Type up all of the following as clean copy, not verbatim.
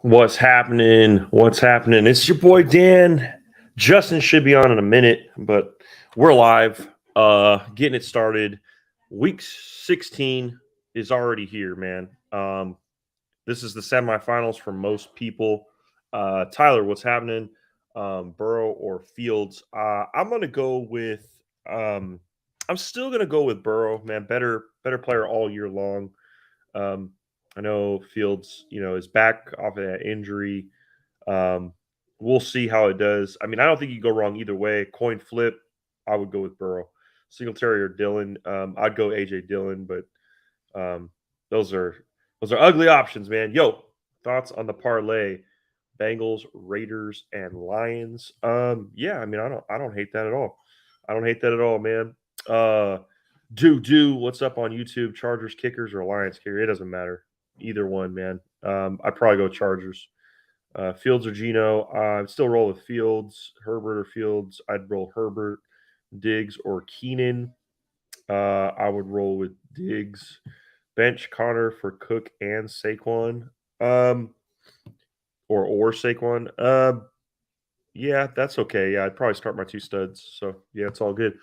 What's happening? What's happening? It's your boy Dan. Justin should be on in a minute, but we're live. Getting it started. Week 16 is already here, man. This is the semifinals for most people. Tyler, what's happening? Burrow or Fields? I'm gonna go with. Um, I'm still gonna go with Burrow, man. Better player all year long. Um, I know Fields, is back off of that injury. Um, we'll see how it does. I mean, I don't think you go wrong either way. Coin flip, I would go with Burrow. Singletary or Dillon, I'd go AJ Dillon, but um, those are ugly options, man. Yo, thoughts on the parlay? Bengals, Raiders, and Lions. Yeah, I mean, I don't hate that at all. I don't hate that at all, man. Uh, what's up on YouTube? Chargers kickers or Lions kicker? It doesn't matter. Either one, man. I'd probably go Chargers. Fields or Geno? I'd still roll with Fields. Herbert or Fields? I'd roll Herbert. Diggs or Keenan? I would roll with Diggs. Bench Connor for Cook and Saquon. Or Saquon. Yeah, that's okay. Yeah, I'd probably start my two studs. So yeah, it's all good.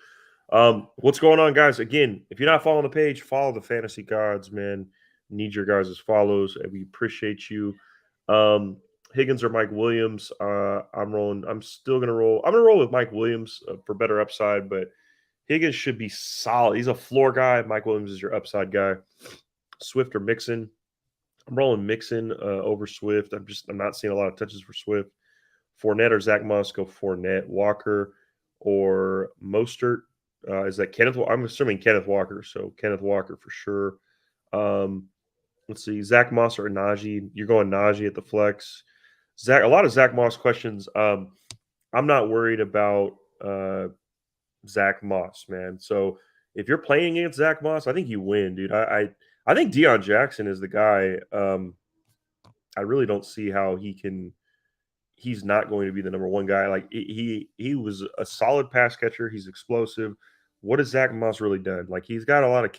What's going on, guys? Again, if you're not following the page, follow the Fantasy Gods, man. Need your guys' follows, and we appreciate you. Higgins or Mike Williams? I'm rolling. I'm still gonna roll. I'm gonna roll with Mike Williams for better upside, but Higgins should be solid. He's a floor guy. Mike Williams is your upside guy. Swift or Mixon? I'm rolling Mixon over Swift. I'm not seeing a lot of touches for Swift. Fournette or Zach Moss? Go Fournette. Walker or Mostert? Is that Kenneth? I'm assuming Kenneth Walker. So Kenneth Walker for sure. Let's see. Zach Moss or Najee? You're going Najee at the flex. A lot of Zach Moss questions. I'm not worried about Zach Moss, man. So if you're playing against Zach Moss, I think you win, dude. I think Deion Jackson is the guy. I really don't see how he can. He's not going to be the number one guy. Like he was a solid pass catcher. He's explosive. What has Zach Moss really done? Like he's got a lot of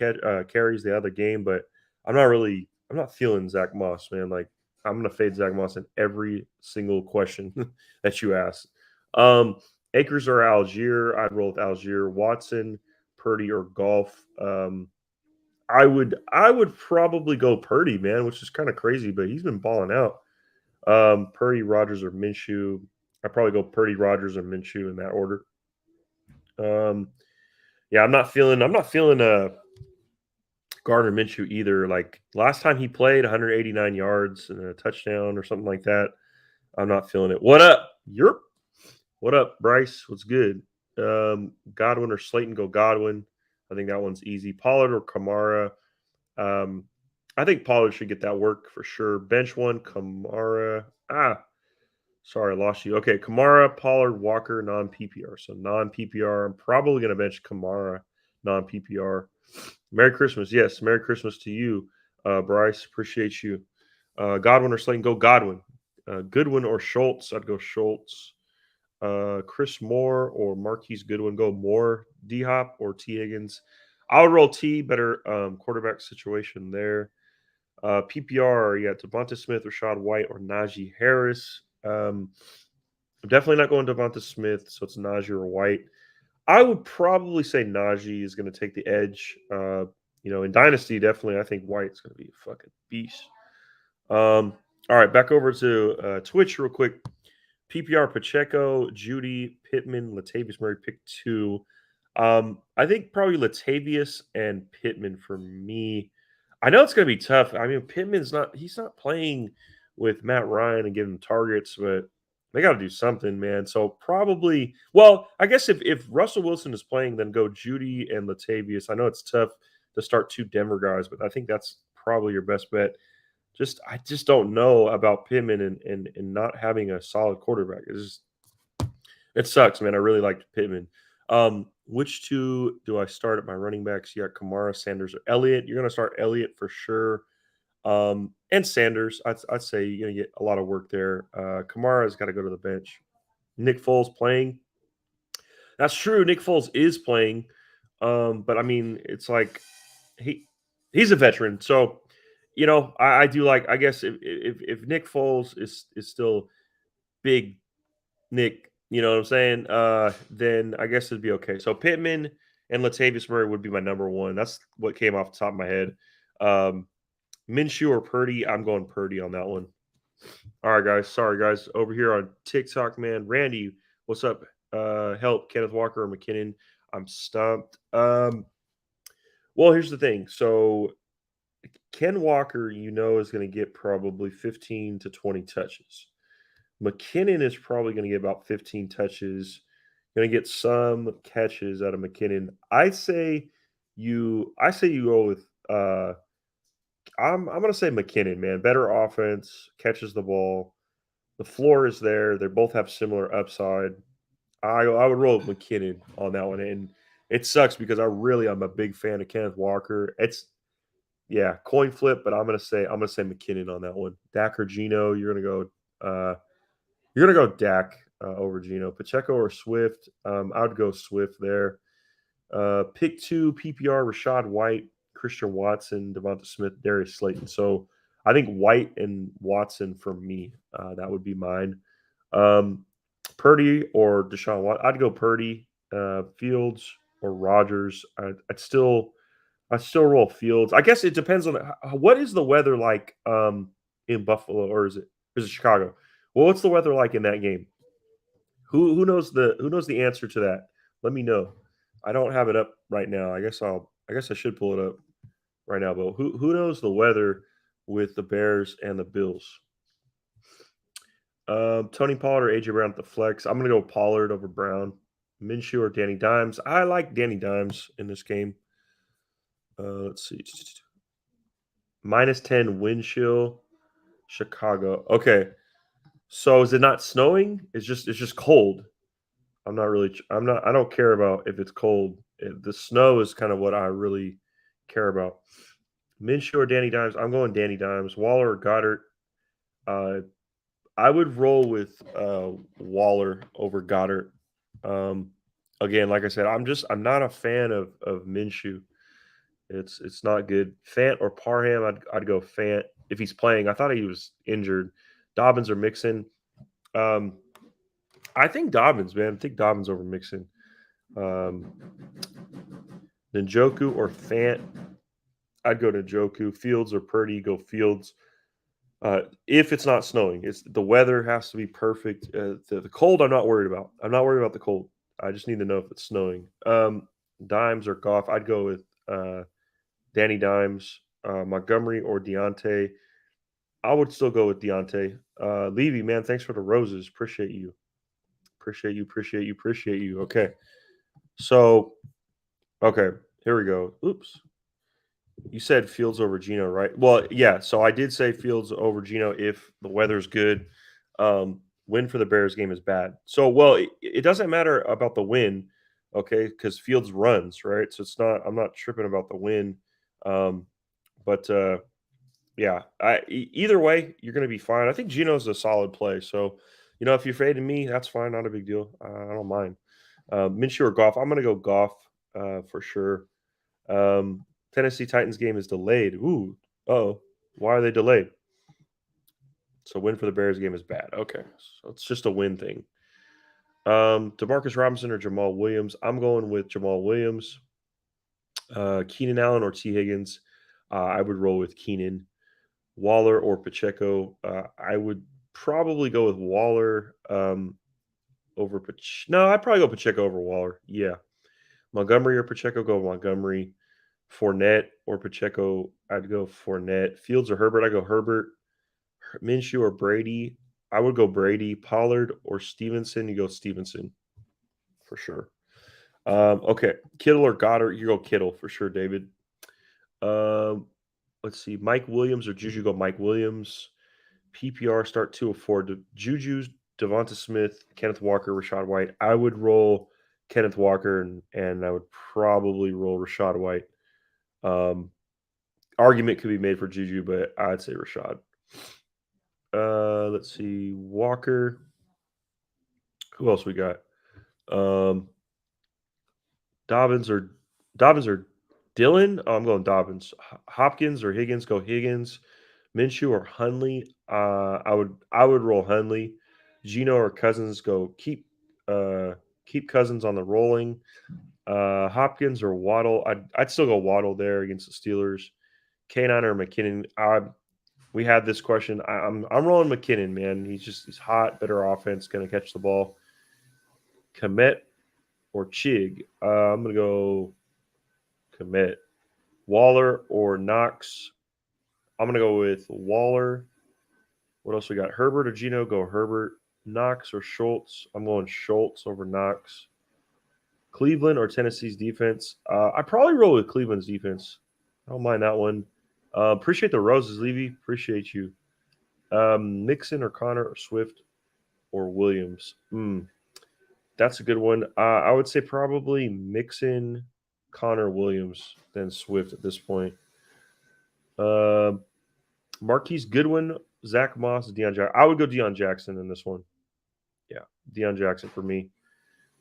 carries the other game, but I'm not feeling Zach Moss, man. Like I'm gonna fade Zach Moss in every single question that you ask. Akers or Algier? I'd roll with Algier. Watson, Purdy, or Golf. I would probably go Purdy, man, which is kind of crazy, but he's been balling out. Purdy, Rodgers, or Minshew. I probably go Purdy, Rodgers, or Minshew in that order. Yeah, I'm not feeling Gardner Minshew either. Like last time he played, 189 yards and a touchdown or something like that. I'm not feeling it. What up? Yerp. What up, Bryce? What's good? Godwin or Slayton? Go Godwin. I think that one's easy. Pollard or Kamara? I think Pollard should get that work for sure. Bench one, Kamara. Sorry, I lost you. Okay, Kamara, Pollard, Walker, non PPR. So non PPR. I'm probably going to bench Kamara, non PPR. Merry Christmas. Yes, Merry Christmas to you, Bryce. Appreciate you. Godwin or Slayton? Go Godwin. Goodwin or Schultz? I'd go Schultz. Chris Moore or Marquise Goodwin? Go Moore. D Hop or T Higgins? I would roll T. Better quarterback situation there. PPR, you got Devonta Smith, Rashad White, or Najee Harris. I'm definitely not going Devonta Smith, so it's Najee or White. I would probably say Najee is going to take the edge. In Dynasty, definitely, I think White's going to be a fucking beast. All right, back over to Twitch real quick. PPR, Pacheco, Judy, Pittman, Latavius Murray, pick two. I think probably Latavius and Pittman for me. I know it's going to be tough. I mean, he's not playing with Matt Ryan and giving him targets, but they got to do something, man. So probably, well, I guess if Russell Wilson is playing, then go Judy and Latavius. I know it's tough to start two Denver guys, but I think that's probably your best bet. I just don't know about Pittman and not having a solid quarterback. It sucks, man. I really liked Pittman. Which two do I start at my running backs? You got Kamara, Sanders, or Elliott. You're going to start Elliott for sure. And Sanders, I'd say you're going to get a lot of work there. Kamara's got to go to the bench. Nick Foles playing. That's true. Nick Foles is playing. But I mean, it's like he's a veteran. So I do like. I guess if Nick Foles is still big Nick, you know what I'm saying? Then I guess it'd be okay. So Pittman and Latavius Murray would be my number one. That's what came off the top of my head. Um, Minshew or Purdy? I'm going Purdy on that one. All right, guys. Sorry, guys. Over here on TikTok, man. Randy, what's up? Help Kenneth Walker or McKinnon. I'm stumped. Well, here's the thing. So Ken Walker, is going to get probably 15 to 20 touches. McKinnon is probably going to get about 15 touches. Going to get some catches out of McKinnon. I say you go with I'm going to say McKinnon, man. Better offense, catches the ball. The floor is there. They both have similar upside. I would roll with McKinnon on that one, and it sucks because I'm a big fan of Kenneth Walker. It's yeah, coin flip, but I'm gonna say McKinnon on that one. Dak or Gino, you're gonna go Dak over Gino. Pacheco or Swift, I would go Swift there. Pick two PPR: Rashad White, Christian Watson, Devonta Smith, Darius Slayton. So I think White and Watson for me. That would be mine. Um, Purdy or Deshaun Watson. I'd go Purdy. Fields or Rogers. I'd still roll Fields. I guess it depends on what is the weather like in Buffalo, or is it Chicago? Well, what's the weather like in that game? Who knows the answer to that? Let me know. I don't have it up right now. I guess I should pull it up right now. But who knows the weather with the Bears and the Bills? Tony Pollard or AJ Brown at the flex. I'm gonna go Pollard over Brown. Minshew or Danny Dimes. I like Danny Dimes in this game. Let's see. -10 wind chill, Chicago. Okay. So is it not snowing? It's just cold. I don't care about if it's cold. The snow is kind of what I really care about. Minshew or Danny Dimes? I'm going Danny Dimes. Waller or Goddard? Uh, I would roll with Waller over Goddard. Um, again, like I said, I'm not a fan of Minshew. It's not good. Fant or Parham? I'd go Fant if he's playing. I thought he was injured. Dobbins or Mixon? Um, I think Dobbins, man. I think Dobbins over Mixon. Um, Njoku or Fant? I'd go Njoku. Fields or Purdy? Go Fields. If it's not snowing, it's the weather has to be perfect. The cold, I'm not worried about. I'm not worried about the cold. I just need to know if it's snowing. Dimes or Goff? I'd go with Danny Dimes, Montgomery or Deontay. I would still go with Deontay. Levy, man, thanks for the roses. Appreciate you. Appreciate you. Appreciate you. Appreciate you. Okay. So, okay, here we go. Oops. You said Fields over Gino, right? Well, yeah. So I did say Fields over Gino if the weather's good. Win for the Bears game is bad. So, well, it doesn't matter about the win, okay? Because Fields runs, right? So it's not. I'm not tripping about the win. Um, but yeah, either way, you're going to be fine. I think Gino's a solid play. So, if you're fading me, that's fine. Not a big deal. I don't mind. Minshew or Goff? I'm going to go Goff for sure. Tennessee Titans game is delayed. Ooh, oh, why are they delayed? So win for the Bears game is bad. Okay, so it's just a win thing. Demarcus Robinson or Jamal Williams? I'm going with Jamal Williams. Keenan Allen or T Higgins? I would roll with Keenan. Waller or Pacheco? I would probably go with Waller over Pacheco. No, I'd probably go Pacheco over Waller. Yeah. Montgomery or Pacheco? Go Montgomery. Fournette or Pacheco? I'd go Fournette. Fields or Herbert? I go Herbert. Minshew or Brady? I would go Brady. Pollard or Stevenson? You go Stevenson for sure. Okay, Kittle or Goddard? You go Kittle for sure, David. Um, let's see, Mike Williams or Juju? Go Mike Williams. PPR start 2 of 4. Juju's Devonta Smith, Kenneth Walker, Rashad White. I would roll Kenneth Walker and I would probably roll Rashad White. Argument could be made for Juju, but I'd say Rashad. Let's see, Walker. Who else we got? Um, Dobbins or Dobbins or Dylan, oh, I'm going Dobbins. Hopkins or Higgins, go Higgins. Minshew or Hunley, I would roll Hunley. Gino or Cousins, go keep Cousins on the rolling. Hopkins or Waddle, I'd still go Waddle there against the Steelers. K9 or McKinnon. We had this question. I'm rolling McKinnon, man. He's hot, better offense, gonna catch the ball. Komet or Chig. I'm gonna go Komet. Waller or Knox. I'm gonna go with Waller. What else we got? Herbert or Gino? Go Herbert. Knox or Schultz? I'm going Schultz over Knox. Cleveland or Tennessee's defense? I probably roll with Cleveland's defense. I don't mind that one. Appreciate the roses, Levy. Appreciate you. Mixon or Connor or Swift or Williams? That's a good one. I would say probably Mixon, Connor, Williams, then Swift at this point. Marquise Goodwin, Zach Moss, Deion Jackson. I would go Deion Jackson in this one. Yeah, Deion Jackson for me.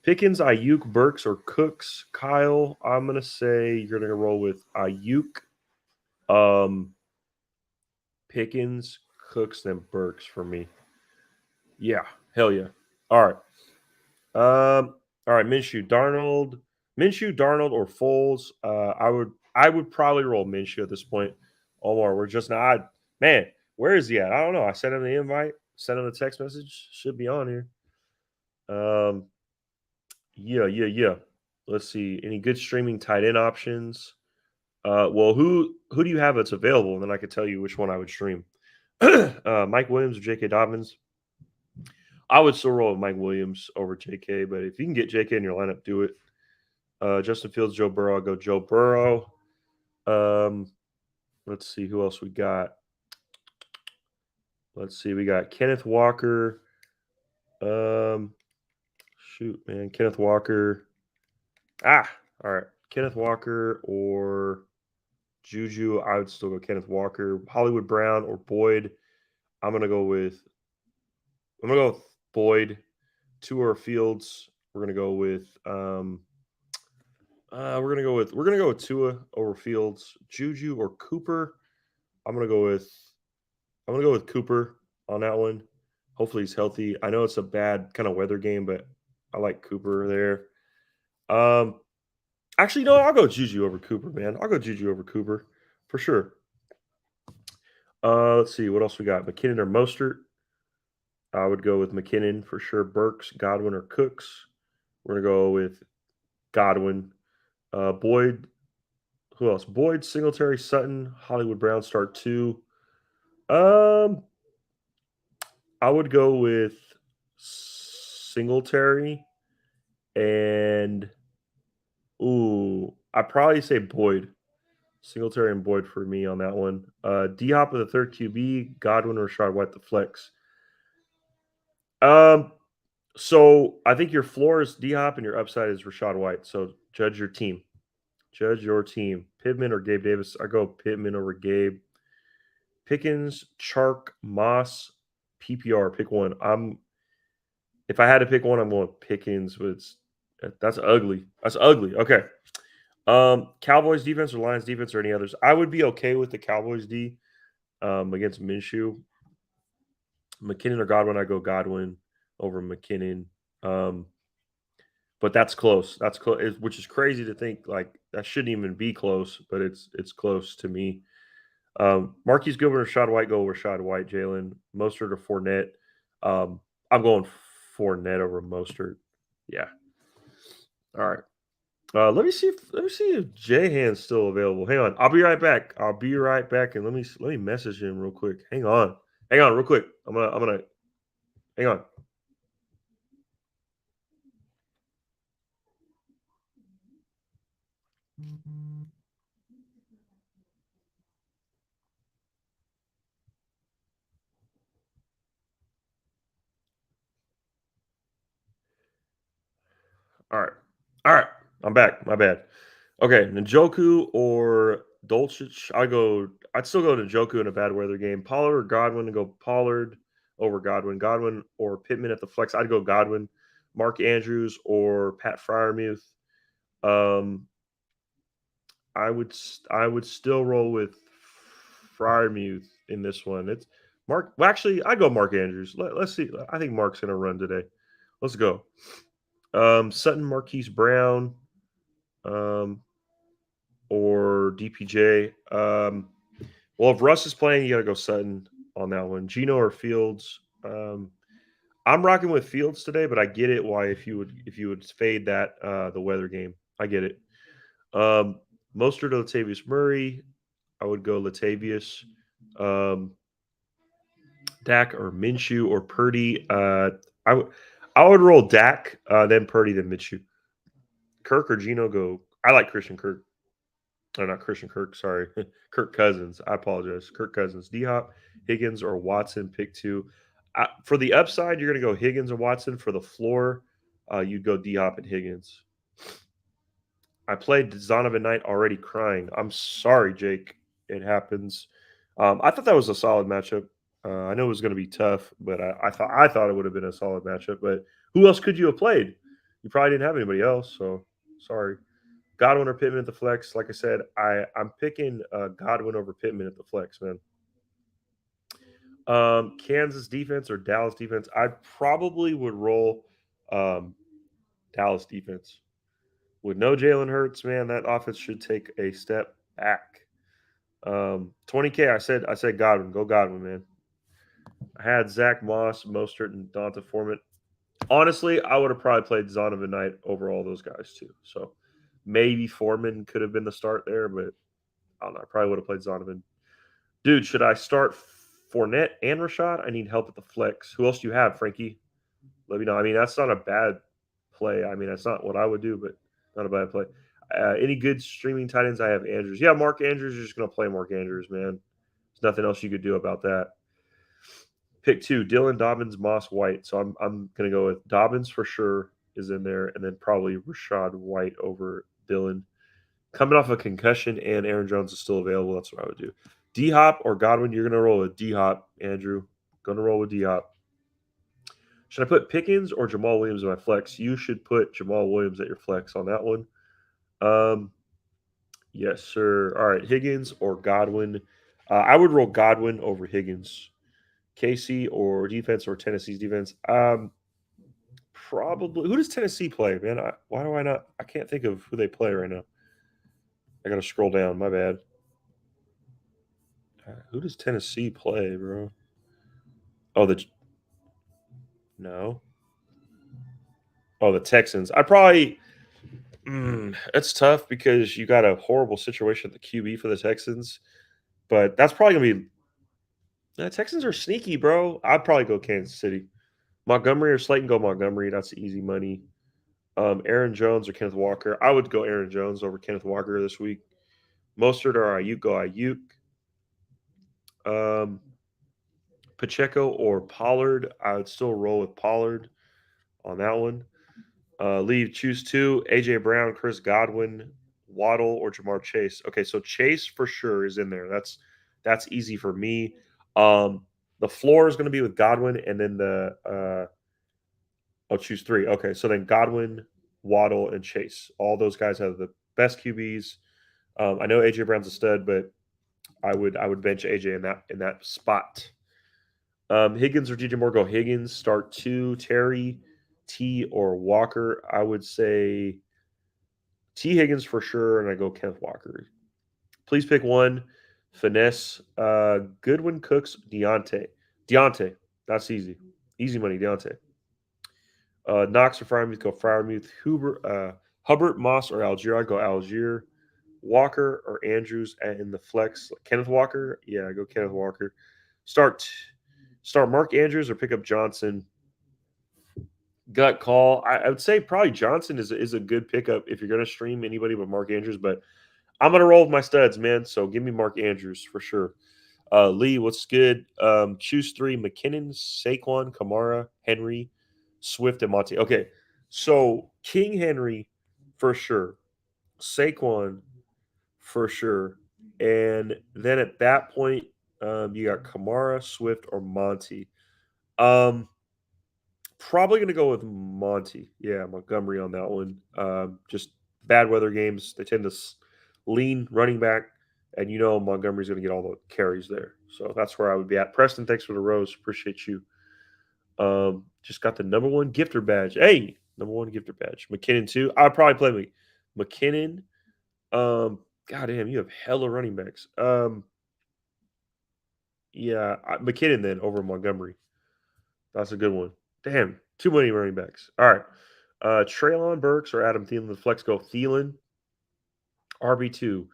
Pickens, Ayuk, Burks, or Cooks. Kyle, I'm gonna say you're gonna roll with Ayuk, Pickens, Cooks, then Burks for me. Yeah, hell yeah. All right. All right, Minshew, Darnold, or Foles. I would probably roll Minshew at this point. Omar, we're just not. Man, where is he at? I don't know. I sent him the invite, sent him a text message. Should be on here. Yeah. Let's see. Any good streaming tight end options? Well, who do you have that's available? And then I could tell you which one I would stream. Mike Williams or J.K. Dobbins? I would still roll with Mike Williams over J.K., but if you can get J.K. in your lineup, do it. Justin Fields, Joe Burrow. I'll go Joe Burrow. Let's see who else we got. Let's see. We got Kenneth Walker. Shoot, man. Kenneth Walker. All right. Kenneth Walker or Juju. I would still go Kenneth Walker. Hollywood Brown or Boyd. I'm gonna go with Boyd. Tua Fields. We're gonna go with Tua over Fields. Juju or Cooper. I'm gonna go with Cooper on that one. Hopefully he's healthy. I know it's a bad kind of weather game, but I like Cooper there. Actually, no, I'll go Juju over Cooper, man. I'll go Juju over Cooper for sure. Let's see what else we got. McKinnon or Mostert. I would go with McKinnon for sure. Burks, Godwin, or Cooks. We're gonna go with Godwin. Boyd. Who else? Boyd, Singletary, Sutton, Hollywood Brown start two. I would go with Singletary and I'd probably say Boyd. Singletary and Boyd for me on that one. D Hop of the third QB, Godwin or Rashad White the flex. So I think your floor is D Hop and your upside is Rashad White. So judge your team. Judge your team. Pittman or Gabe Davis. I go Pittman over Gabe. Pickens, Chark, Moss, PPR. Pick one. If I had to pick one, I'm going Pickens. That's ugly. That's ugly. Okay. Cowboys defense or Lions defense or any others? I would be okay with the Cowboys D against Minshew. McKinnon or Godwin? I go Godwin over McKinnon. But that's close. That's close, which is crazy to think like that shouldn't even be close, but it's close to me. Marquise Goodwin or Rashad White? Go Rashad White. Jalen Mostert or Fournette? I'm going Fournette over Mostert. Yeah. All right. Let me see if Jahan's still available. Hang on. I'll be right back. And let me message him real quick. Hang on, real quick. I'm gonna hang on. All right. I'm back. My bad. Okay, Njoku or Dolchich? I'd still go to Njoku in a bad weather game. Pollard or Godwin? And go Pollard over Godwin. Godwin or Pittman at the flex? I'd go Godwin. Mark Andrews or Pat Fryermuth? Um, I would still roll with Fryermuth in this one. It's Mark. Well, actually, I'd go Mark Andrews. Let's see. I think Mark's gonna run today. Let's go. Sutton, Marquise Brown, um, or DPJ. Well, if Russ is playing, you got to go Sutton on that one. Gino or Fields. I'm rocking with Fields today, but I get it why if you would fade that the weather game. I get it. Um, Mostert or Latavius Murray. I would go Latavius. Um, Dak or Minshew or Purdy. I would I would roll Dak, then Purdy, then Minshew. Kirk or Gino go. I like Christian Kirk. Oh, not Christian Kirk. Sorry, Kirk Cousins. I apologize. Kirk Cousins. D Hop, Higgins, or Watson. Pick two. For the upside, you're going to go Higgins or Watson. For the floor, you'd go D Hop and Higgins. I played Zonovan Knight already crying. I'm sorry, Jake. It happens. I thought that was a solid matchup. I know it was going to be tough, but I thought it would have been a solid matchup. But who else could you have played? You probably didn't have anybody else, so sorry. Godwin or Pittman at the flex. Like I said, I'm picking Godwin over Pittman at the flex, man. Kansas defense or Dallas defense. I probably would roll um, Dallas defense with no Jalen Hurts. Man, that offense should take a step back. 20K. I said Godwin. Go Godwin, man. I had Zach Moss, Mostert, and Donta Foreman. Honestly, I would have probably played Zonovan Knight over all those guys too. So maybe Foreman could have been the start there, but I don't know. I probably would have played Zonovan. Dude, should I start Fournette and Rashad? I need help at the flex. Who else do you have, Frankie? Let me know. I mean, that's not a bad play. I mean, that's not what I would do, but not a bad play. Any good streaming tight ends? I have Andrews. Yeah, Mark Andrews. You're just going to play Mark Andrews, man. There's nothing else you could do about that. Pick two: Dylan, Dobbins, Moss, White. So I'm going to go with Dobbins for sure is in there, and then probably Rashad White over Dylan. Coming off a concussion and Aaron Jones is still available. That's what I would do. D Hop or Godwin, you're going to roll with D Hop, Andrew. Going to roll with D Hop. Should I put Pickens or Jamal Williams in my flex? You should put Jamal Williams at your flex on that one. Yes, sir. All right, Higgins or Godwin. I would roll Godwin over Higgins. KC or defense or Tennessee's defense. Probably. Who does Tennessee play, man? Why do I not? I can't think of who they play right now. I got to scroll down. My bad. Who does Tennessee play, bro? Oh, the no. Oh, the Texans. I probably. It's tough because you got a horrible situation at the QB for the Texans, but that's probably gonna be. The Texans are sneaky, bro. I'd probably go Kansas City. Montgomery or Slayton, go Montgomery. That's easy money. Aaron Jones or Kenneth Walker. I would go Aaron Jones over Kenneth Walker this week. Mostert or Ayuk, go Ayuk. Um, Pacheco or Pollard. I would still roll with Pollard on that one. Leave choose two: AJ Brown, Chris Godwin, Waddle, or Jamar Chase. Okay, so Chase for sure is in there. That's easy for me. The floor is going to be with Godwin, and then I'll choose three. Okay, so then Godwin, Waddle, and Chase. All those guys have the best QBs. I know AJ Brown's a stud, but I would bench AJ in that spot. Higgins or DJ Moore, go Higgins. Start two. Terry, T, or Walker. I would say T Higgins for sure, and I go Kenneth Walker. Please pick one. Finesse. Goodwin, Cooks, Deontay. Deontay. That's easy. Easy money, Deontay. Knox or Fryermuth, go Fryermuth. Hubbard, Moss, or Algier. I go Algier. Walker or Andrews in the flex. Kenneth Walker. Yeah, I go Kenneth Walker. Start Mark Andrews or pick up Johnson. Gut call. I would say probably Johnson is a good pickup if you're going to stream anybody but Mark Andrews. But I'm going to roll with my studs, man. So give me Mark Andrews for sure. Lee, what's good? Choose three: McKinnon, Saquon, Kamara, Henry, Swift, and Monty. Okay, so King Henry for sure. Saquon for sure. And then at that point, you got Kamara, Swift, or Monty. Probably going to go with Monty. Yeah, Montgomery on that one. Just bad weather games. They tend to lean running back, and you know Montgomery's going to get all the carries there. So that's where I would be at. Preston, thanks for the rose. Appreciate you. Just got the number one gifter badge. Hey, number one gifter badge. McKinnon too. I'd probably play me. McKinnon. God damn, you have hella running backs. Yeah, McKinnon then over Montgomery. That's a good one. Damn, too many running backs. All right. Traylon Burks or Adam Thielen. The flex go Thielen. RB2.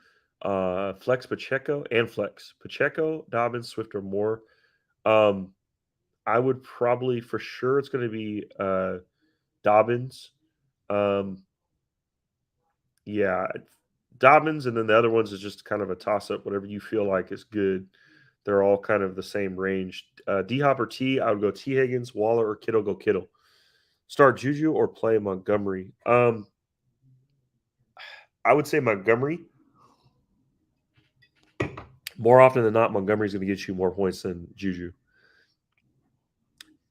Flex Pacheco and flex. Pacheco, Dobbins, Swift, or Moore. I would probably, for sure, it's going to be Dobbins. Yeah, Dobbins, and then the other ones is just kind of a toss up. Whatever you feel like is good. They're all kind of the same range. D Hop or T, I would go T Higgins, Waller, or Kittle. Go Kittle. Start Juju or play Montgomery. I would say Montgomery. More often than not, Montgomery's going to get you more points than Juju.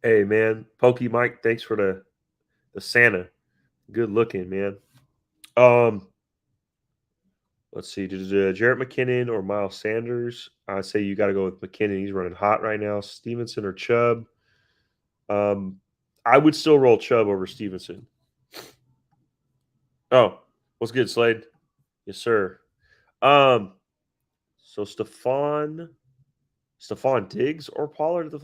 Hey man, Pokey Mike, thanks for the Santa. Good looking, man. Let's see. Jarrett McKinnon or Miles Sanders? I say you got to go with McKinnon. He's running hot right now. Stevenson or Chubb? I would still roll Chubb over Stevenson. Oh, what's good, Slade? Yes, sir. So Stephon Diggs or Pollard?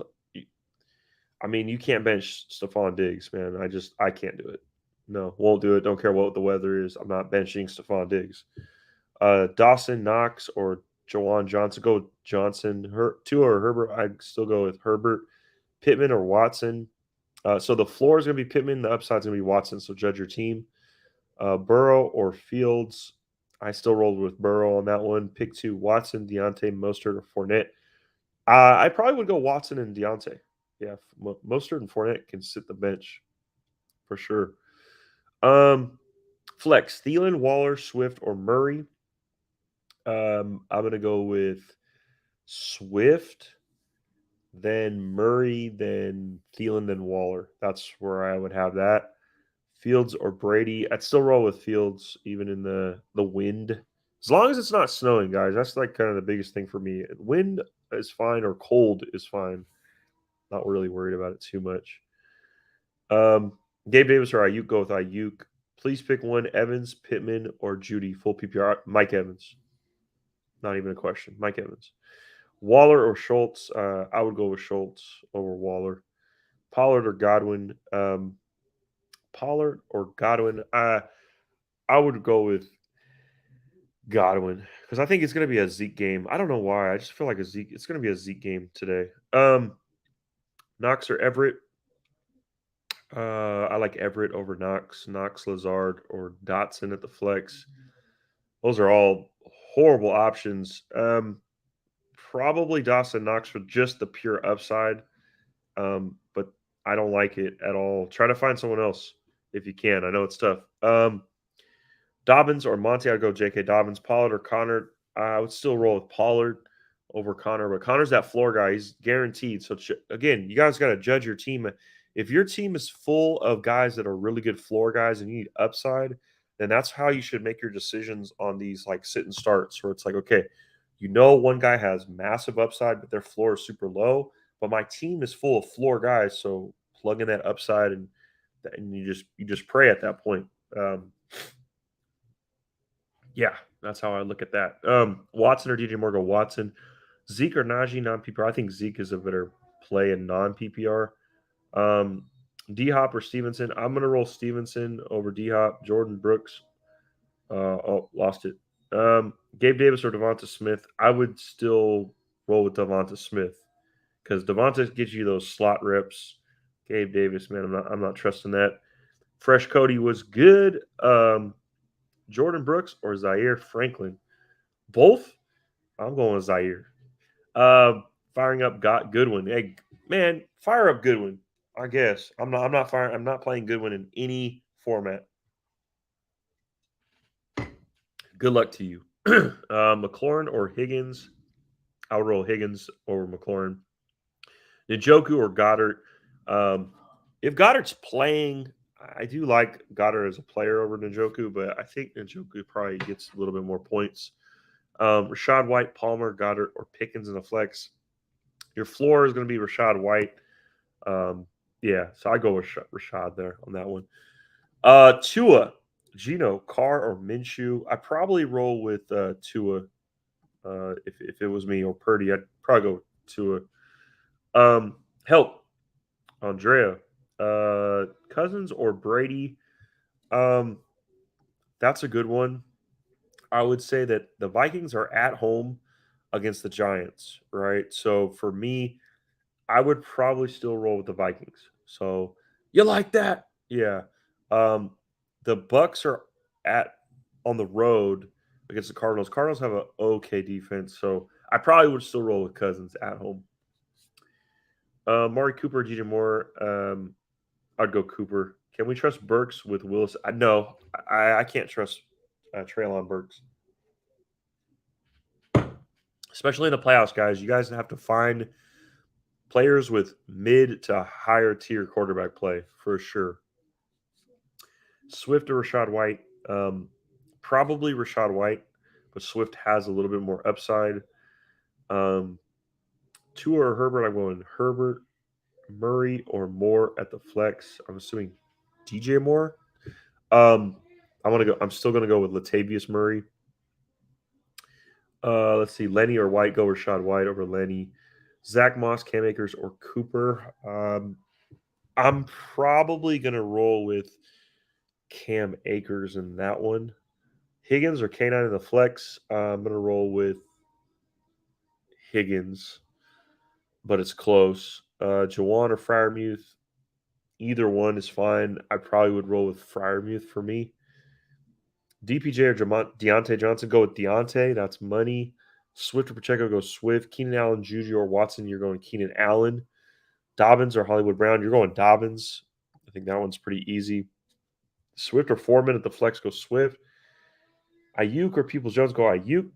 I mean, you can't bench Stephon Diggs, man. I can't do it. No, won't do it. Don't care what the weather is. I'm not benching Stephon Diggs. Dawson Knox or Jawan Johnson. Go with Johnson. Tua or Herbert. I'd still go with Herbert. Pittman or Watson. So the floor is going to be Pittman. The upside is going to be Watson. So judge your team. Burrow or Fields. I still rolled with Burrow on that one. Pick 2, Watson, Deontay, Mostert, or Fournette. I probably would go Watson and Deontay. Yeah, Mostert and Fournette can sit the bench for sure. Flex, Thielen, Waller, Swift, or Murray. I'm going to go with Swift, then Murray, then Thielen, then Waller. That's where I would have that. Fields or Brady. I'd still roll with Fields, even in the wind. As long as it's not snowing, guys. That's like kind of the biggest thing for me. Wind is fine or cold is fine. Not really worried about it too much. Gabe Davis or Ayuk, go with Ayuk. Please pick one, Evans, Pittman, or Judy. Full PPR. Mike Evans. Not even a question. Mike Evans. Waller or Schultz. I would go with Schultz over Waller. Pollard or Godwin. Pollard or Godwin. I would go with Godwin because I think it's going to be a Zeke game. I don't know why. I just feel like it's going to be a Zeke game today. Knox or Everett. I like Everett over Knox. Knox, Lazard, or Dotson at the flex. Those are all horrible options. Probably Dawson Knox for just the pure upside. But I don't like it at all. Try to find someone else if you can. I know it's tough. Dobbins or Monty, I'd go J.K. Dobbins. Pollard or Connor, I would still roll with Pollard over Connor. But Connor's that floor guy. He's guaranteed. So, again, you guys got to judge your team. If your team is full of guys that are really good floor guys and you need upside, then that's how you should make your decisions on these like sit and starts where it's like, okay, you know one guy has massive upside, but their floor is super low. But my team is full of floor guys, so plug in that upside and you just pray at that point. Yeah, that's how I look at that. Watson or DJ Moore, go Watson. Zeke or Najee, non-PPR. I think Zeke is a better play in non-PPR. D-Hop or Stevenson. I'm going to roll Stevenson over D-Hop. Jordan Brooks. Lost it. Gabe Davis or Devonta Smith. I would still roll with Devonta Smith because Devonta gives you those slot reps. Gabe Davis, man, I'm not trusting that. Fresh Cody was good. Jordan Brooks or Zaire Franklin. Both. I'm going with Zaire. Firing up Goodwin. Hey, man, fire up Goodwin. I guess I'm not playing Goodwin in any format. Good luck to you. McLaurin or Higgins. I'll roll Higgins over McLaurin. Njoku or Goddard. If Goddard's playing, I do like Goddard as a player over Njoku, but I think Njoku probably gets a little bit more points. Rashad White, Palmer, Goddard, or Pickens in the flex. Your floor is going to be Rashad White. Yeah, so I go with Rashad there on that one. Tua, Gino, Carr, or Minshew. I probably roll with Tua. If it was me or Purdy, I'd probably go with Tua. Help, Andrea, Cousins or Brady. Um, that's a good one. I would say that the Vikings are at home against the Giants, right? So for me, I would probably still roll with the Vikings. So you like that? Yeah. Um, the Bucks are at on the road against the Cardinals. Cardinals have an okay defense, so I probably would still roll with Cousins at home. Mari Cooper, DJ Moore. I'd go Cooper. Can we trust Burks with Willis? No, I can't trust Traylon Burks, especially in the playoffs, guys. You guys have to find players with mid to higher tier quarterback play for sure. Swift or Rashad White? Probably Rashad White, but Swift has a little bit more upside. Um, Tua or Herbert? I'm going Herbert, Murray, or Moore at the flex. I'm assuming DJ Moore. Um, I'm gonna go. I'm still gonna go with Latavius Murray. Let's see, Lenny or White. Go Rashad White over Lenny. Zach Moss, Cam Akers, or Cooper. I'm probably gonna roll with Cam Akers in that one. Higgins or K9 in the flex. I'm gonna roll with Higgins, but it's close. Jawan or Fryermuth. Either one is fine. I probably would roll with Fryermuth for me. DPJ or Deontay Johnson, go with Deontay. That's money. Swift or Pacheco, go Swift. Keenan Allen, Juju or Watson, you're going Keenan Allen. Dobbins or Hollywood Brown, you're going Dobbins. I think that one's pretty easy. Swift or Foreman at the flex, go Swift. Ayuk or Peoples Jones, go Ayuk.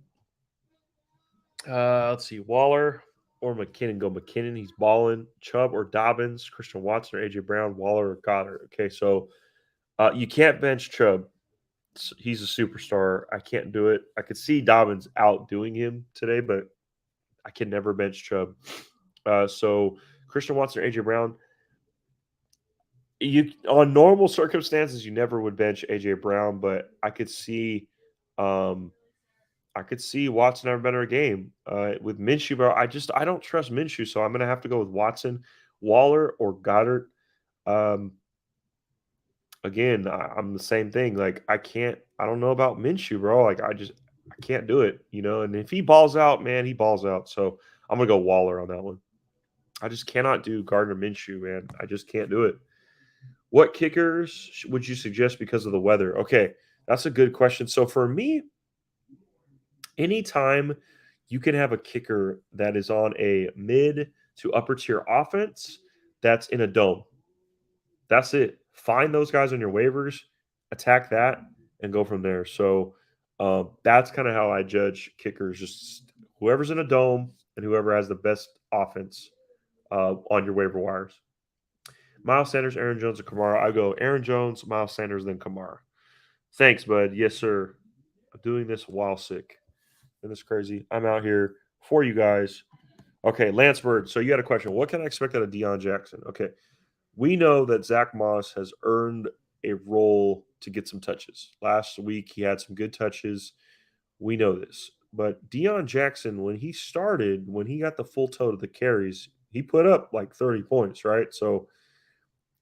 Let's see, Waller or McKinnon, go McKinnon. He's balling. Chubb or Dobbins, Christian Watson or AJ Brown, Waller or Goddard. Okay, so you can't bench Chubb. He's a superstar. I can't do it. I could see Dobbins outdoing him today, but I can never bench Chubb. So Christian Watson or AJ Brown. You on normal circumstances, you never would bench AJ Brown, but I could see Watson having a better game with Minshew. Bro, I don't trust Minshew, so I'm gonna have to go with Watson, Waller, or Goddard. Um, Again, I'm the same thing. Like I don't know about Minshew, bro. Like I can't do it, you know. And if he balls out, man, he balls out. So I'm gonna go Waller on that one. I just cannot do Gardner Minshew, man. I just can't do it. What kickers would you suggest because of the weather? Okay, that's a good question. So for me, anytime you can have a kicker that is on a mid to upper tier offense that's in a dome. That's it. Find those guys on your waivers, attack that, and go from there. So that's kind of how I judge kickers. Just whoever's in a dome and whoever has the best offense on your waiver wires. Miles Sanders, Aaron Jones, or Kamara. I go Aaron Jones, Miles Sanders, then Kamara. Thanks, bud. Yes, sir. I'm doing this while sick. Isn't this crazy? I'm out here for you guys. Okay, Lance Bird. So you had a question. What can I expect out of Deion Jackson? Okay. We know that Zach Moss has earned a role to get some touches. Last week, he had some good touches. We know this. But Deion Jackson, when he started, when he got the full total of the carries, he put up like 30 points, right? So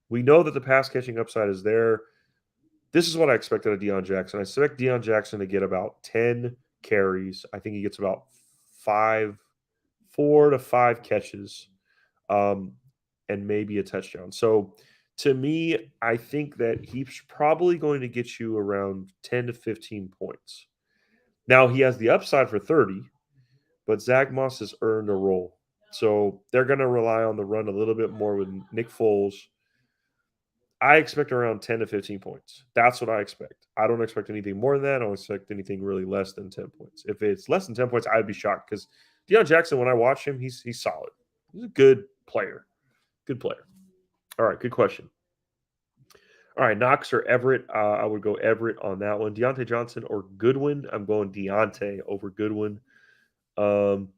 we know that the pass catching upside is there. This is what I expect out of Deion Jackson. I expect Deion Jackson to get about 10 carries. I think he gets about 4 to 5 catches. And maybe a touchdown. So to me, I think that he's probably going to get you around 10 to 15 points. Now he has the upside for 30, but Zach Moss has earned a role. So they're going to rely on the run a little bit more with Nick Foles. I expect around 10 to 15 points. That's what I expect. I don't expect anything more than that. I don't expect anything really less than 10 points. If it's less than 10 points, I'd be shocked because Deion Jackson, when I watch him, he's solid. He's a good player. Good player. All right, good question. All right, Knox or Everett. I would go Everett on that one. Deontay Johnson or Goodwin. I'm going Deontay over Goodwin. Um,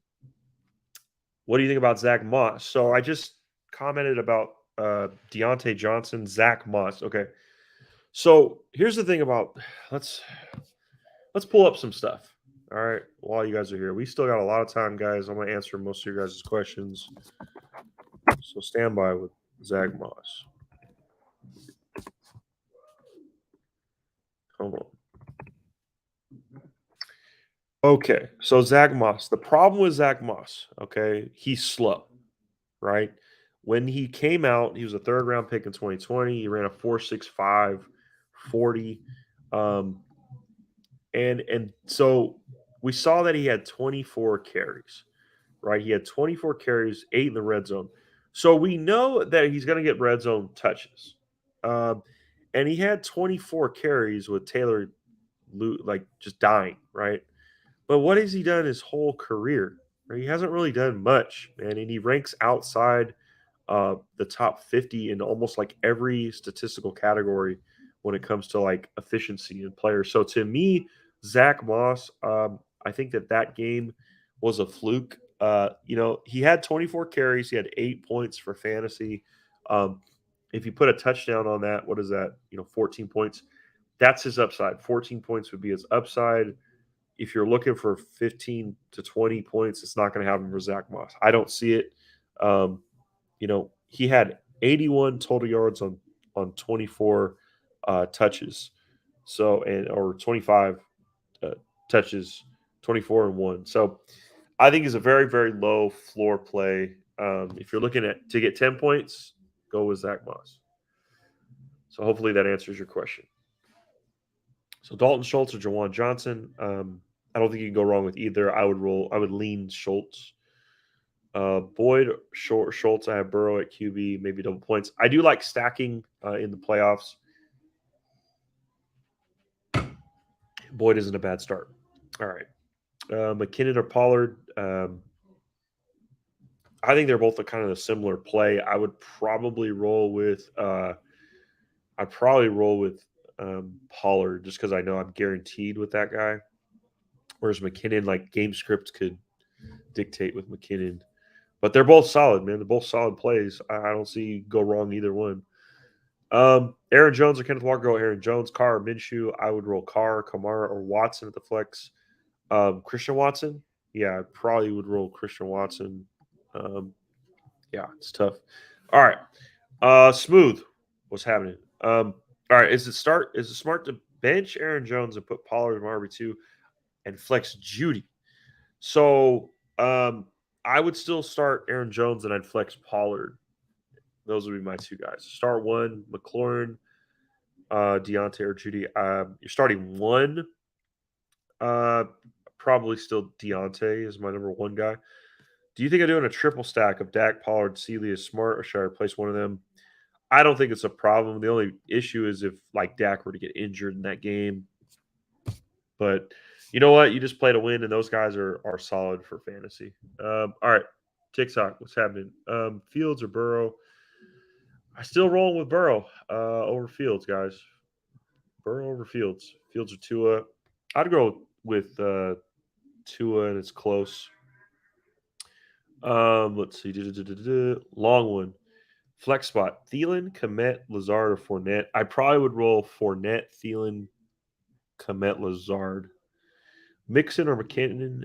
what do you think about Zach Moss? So I just commented about Deontay Johnson, Zach Moss. Okay, so here's the thing about let's let's pull up some stuff. All right, while you guys are here, we still got a lot of time, guys. I'm gonna answer most of your guys' questions, so stand by with Zach Moss. Hold on. Okay, so Zach Moss. The problem with Zach Moss, okay, he's slow, right? When he came out, he was a third round pick in 2020. He ran a 4.65 40. Um, and so we saw that he had 24 carries, right? He had 24 carries, 8 in the red zone. So we know that he's going to get red zone touches. Um, and he had 24 carries with Taylor like just dying, right? But what has he done his whole career? Right? He hasn't really done much, man. And he ranks outside the top 50 in almost like every statistical category when it comes to like efficiency in players. So to me, Zach Moss, I think that game was a fluke. He had 24 carries, he had 8 points for fantasy. If you put a touchdown on that, what is that? 14 points. That's his upside. 14 points would be his upside. If you're looking for 15 to 20 points, it's not going to happen for Zach Moss. I don't see it. Um, he had 81 total yards on 24 touches, or 25 uh, touches, 24 and one. So I think he's a very very low floor play. If you're looking at to get 10 points, go with Zach Moss. So hopefully that answers your question. So Dalton Schultz or Jawan Johnson. I don't think you can go wrong with either. I would lean Schultz. Boyd, Schultz. I have Burrow at QB, maybe double points. I do like stacking in the playoffs. Boyd isn't a bad start. All right. McKinnon or Pollard. I think they're both a kind of a similar play. I would probably roll with. I'd probably roll with Pollard just because I know I'm guaranteed with that guy. Whereas McKinnon, like game script could dictate with McKinnon. But they're both solid, man. They're both solid plays. I don't see you go wrong either one. Aaron Jones or Kenneth Walker, go Aaron Jones. Carr or Minshew, I would roll Carr, Kamara, or Watson at the flex. Christian Watson, yeah, I probably would roll Christian Watson. Yeah, it's tough. All right, Smooth, what's happening? All right, is it smart to bench Aaron Jones and put Pollard in RB2 and flex Judy? So I would still start Aaron Jones and I'd flex Pollard. Those would be my two guys. Start one, McLaurin, Deontay or Judy. You're starting one. Probably still Deontay is my number one guy. Do you think I'm doing a triple stack of Dak, Pollard, Sealy is smart, or should I replace one of them? I don't think it's a problem. The only issue is if like Dak were to get injured in that game. But you know what? You just play to win, and those guys are solid for fantasy. All right, TikTok, what's happening? Fields or Burrow? I still rolling with Burrow over Fields, guys. Burrow over Fields. Fields or Tua. I'd go with Tua, and it's close. Let's see. Long one. Flex spot. Thielen, Komet, Lazard, or Fournette. I probably would roll Fournette, Thielen, Komet, Lazard. Mixon or McKinnon.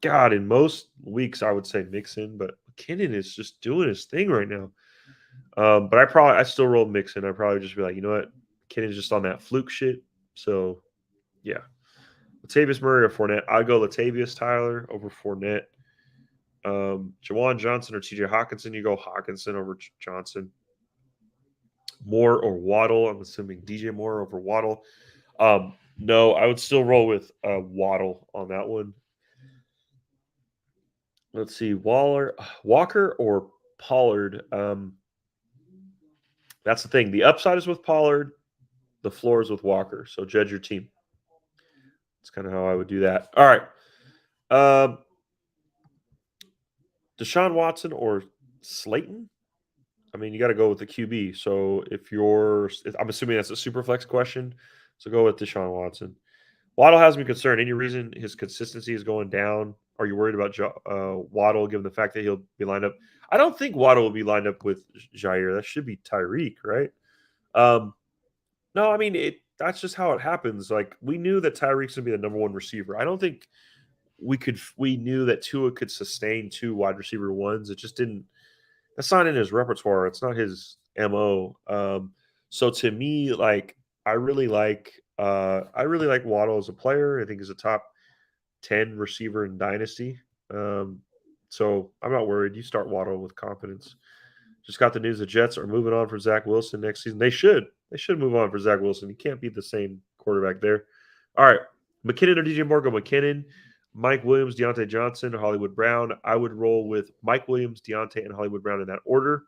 God, in most weeks I would say Mixon, but McKinnon is just doing his thing right now. But I still roll Mixon. I'd probably just be like, you know what? McKinnon's just on that fluke shit. So yeah. Latavius Murray or Fournette. I'd go Latavius Tyler over Fournette. Jawan Johnson or TJ Hawkinson. You go Hawkinson over Johnson. Moore or Waddle. I'm assuming DJ Moore over Waddle. No, I would still roll with Waddle on that one. Let's see, Walker or Pollard. That's the thing. The upside is with Pollard. The floor is with Walker. So judge your team. That's kind of how I would do that. All right. Deshaun Watson or Slayton? I mean, you got to go with the QB. So I'm assuming that's a super flex question. So go with Deshaun Watson. Waddle has me concerned. Any reason his consistency is going down? Are you worried about Waddle, given the fact that he'll be lined up? I don't think Waddle will be lined up with Jair. That should be Tyreek, right? Um, no, I mean that's just how it happens. Like we knew that Tyreek's gonna be the number one receiver. I don't think we knew that Tua could sustain two wide receiver ones. It just didn't. That's not in his repertoire. It's not his mo. So to me, like I really like Waddle as a player. I think he's a top 10 receiver in Dynasty. So I'm not worried. You start Waddle with confidence. Just got the news the Jets are moving on for Zach Wilson next season. They should. They should move on for Zach Wilson. You can't beat the same quarterback there. All right. McKinnon or DJ Moore? Go McKinnon. Mike Williams, Deontay Johnson, Hollywood Brown. I would roll with Mike Williams, Deontay, and Hollywood Brown in that order.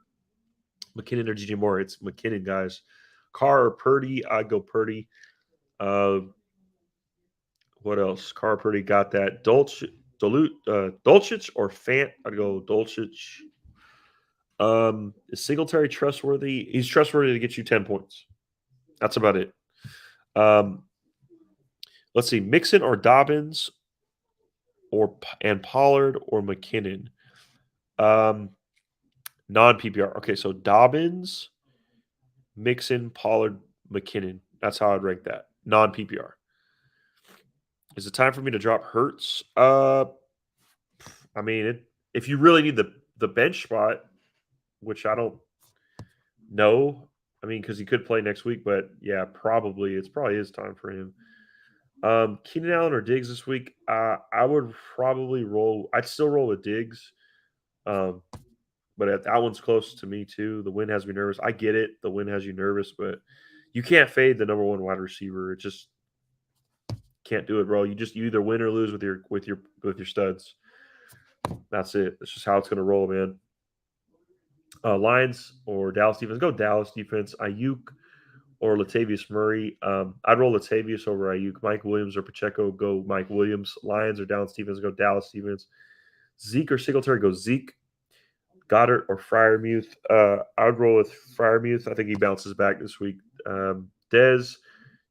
McKinnon or DJ Moore? It's McKinnon, guys. Carr or Purdy? I'd go Purdy. What else? Carr Purdy got that. Dolchich or Fant? I'd go Dolchich. Is Singletary trustworthy? He's trustworthy to get you 10 points. That's about it. Let's see. Mixon or Dobbins and Pollard or McKinnon. Non-PPR. Okay, so Dobbins, Mixon, Pollard, McKinnon. That's how I'd rank that. Non-PPR. Is it time for me to drop Hurts? I mean, if you really need the bench spot, which I don't know. I mean, because he could play next week, but yeah, probably is time for him. Keenan Allen or Diggs this week? I would probably roll. I'd still roll with Diggs, but that one's close to me too. The win has me nervous. I get it. The win has you nervous, but you can't fade the number one wide receiver. It just can't do it, bro. You either win or lose with your studs. That's it. That's just how it's gonna roll, man. Lions or Dallas defense? Go Dallas defense. Ayuk or Latavius Murray. I'd roll Latavius over Ayuk. Mike Williams or Pacheco? Go Mike Williams. Lions or Dallas defense? Go Dallas defense. Zeke or Singletary? Go Zeke. Goddard or Freiermuth? I'd roll with Freiermuth. I think he bounces back this week. Dez,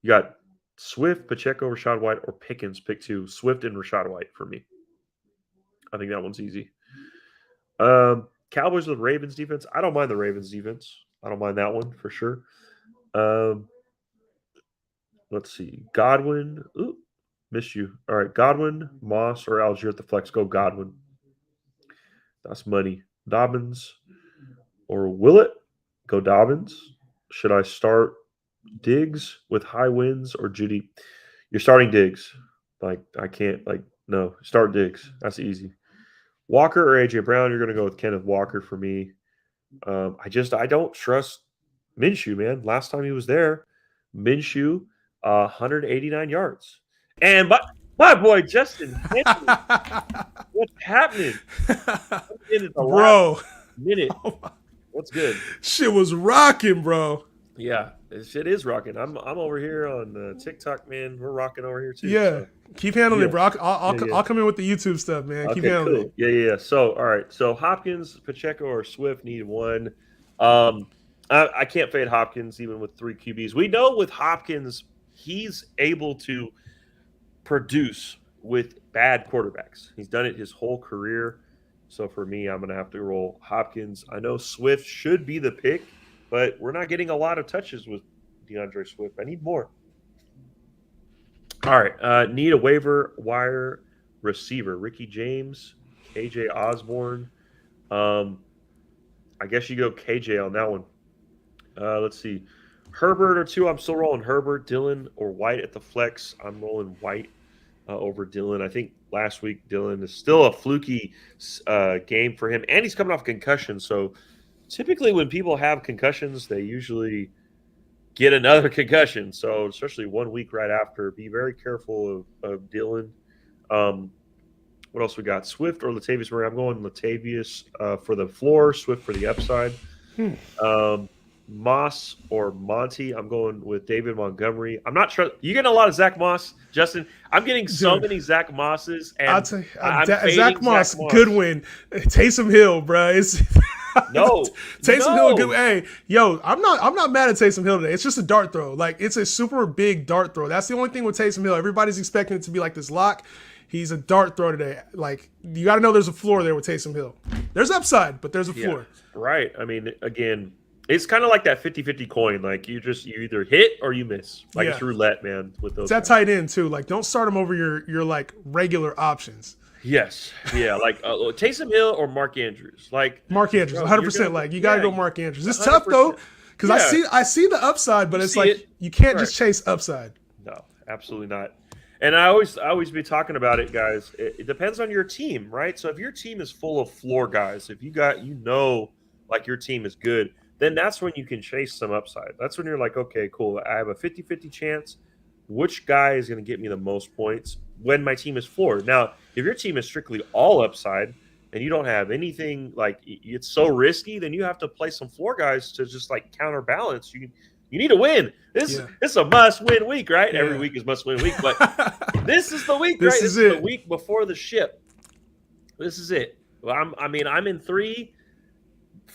you got Swift, Pacheco, Rashad White, or Pickens. Pick two. Swift and Rashad White for me. I think that one's easy. Cowboys with Ravens defense. I don't mind the Ravens defense. I don't mind that one for sure. Let's see. Godwin. Ooh, missed you. All right. Godwin, Moss, or Algier at the flex. Go Godwin. That's money. Dobbins or Willett. Go Dobbins. Should I start Diggs with high wins or Judy? You're starting Diggs. Like, I can't, no. Start Diggs. That's easy. Walker or AJ Brown? You're going to go with Kenneth Walker for me. I don't trust Minshew, man. Last time he was there, Minshew, 189 yards. And my boy Justin Henry, what's happening? Bro. Minute. What's good? Shit was rocking, bro. Yeah, shit is rocking. I'm over here on TikTok, man. We're rocking over here too. Yeah. So. Keep handling it, bro. I'll come in with the YouTube stuff, man. Keep handling it. Yeah. So, all right. So, Hopkins, Pacheco, or Swift need one. I can't fade Hopkins even with 3 QBs. We know with Hopkins, he's able to produce with bad quarterbacks. He's done it his whole career. So, for me, I'm going to have to roll Hopkins. I know Swift should be the pick, but we're not getting a lot of touches with DeAndre Swift. I need more. All right. Need a waiver wire receiver. Ricky James, KJ Osborne. I guess you go KJ on that one. Let's see. Herbert or 2. I'm still rolling Herbert. Dillon or White at the flex. I'm rolling White over Dillon. I think last week Dillon is still a fluky game for him. And he's coming off concussion. So typically when people have concussions, they usually get another concussion. So especially 1 week right after, be very careful of Dillon. What else we got? Swift or Latavius Murray? I'm going Latavius for the floor, Swift for the upside. Moss or Monty. I'm going with David Montgomery. I'm not sure. You getting a lot of Zach Moss, Justin? I'm getting so many Zach Mosses, and I'll tell you, I'm Zach Moss, good win. Taysom Hill, bro. Taysom Hill, good. Hey, yo, I'm not mad at Taysom Hill today. It's just a dart throw. Like, it's a super big dart throw. That's the only thing with Taysom Hill. Everybody's expecting it to be like this lock. He's a dart throw today. Like, you got to know there's a floor there with Taysom Hill. There's upside, but there's a floor. Right. I mean, again, it's kind of like that 50-50 coin. Like, you either hit or you miss. Like, it's roulette, man, with those. It's that tight end, too. Like, don't start him over your like, regular options. Yes. Yeah, like Taysom Hill or Mark Andrews. Like Mark Andrews, 100%. Like, you got to go Mark Andrews. It's 100%. Tough, though, because I see the upside, but it's like you can't just chase upside. No, absolutely not. And I always be talking about it, guys. It depends on your team, right? So if your team is full of floor guys, if like your team is good, then that's when you can chase some upside. That's when you're like, okay, cool. I have a 50-50 chance. Which guy is going to get me the most points when my team is floored? Now, if your team is strictly all upside and you don't have anything, like it's so risky, then you have to play some floor guys to just like counterbalance. You need to win. This is a must-win week, right? Yeah. Every week is must-win week, but this is the week, right? This is the week before the ship. This is it. Well, I'm in three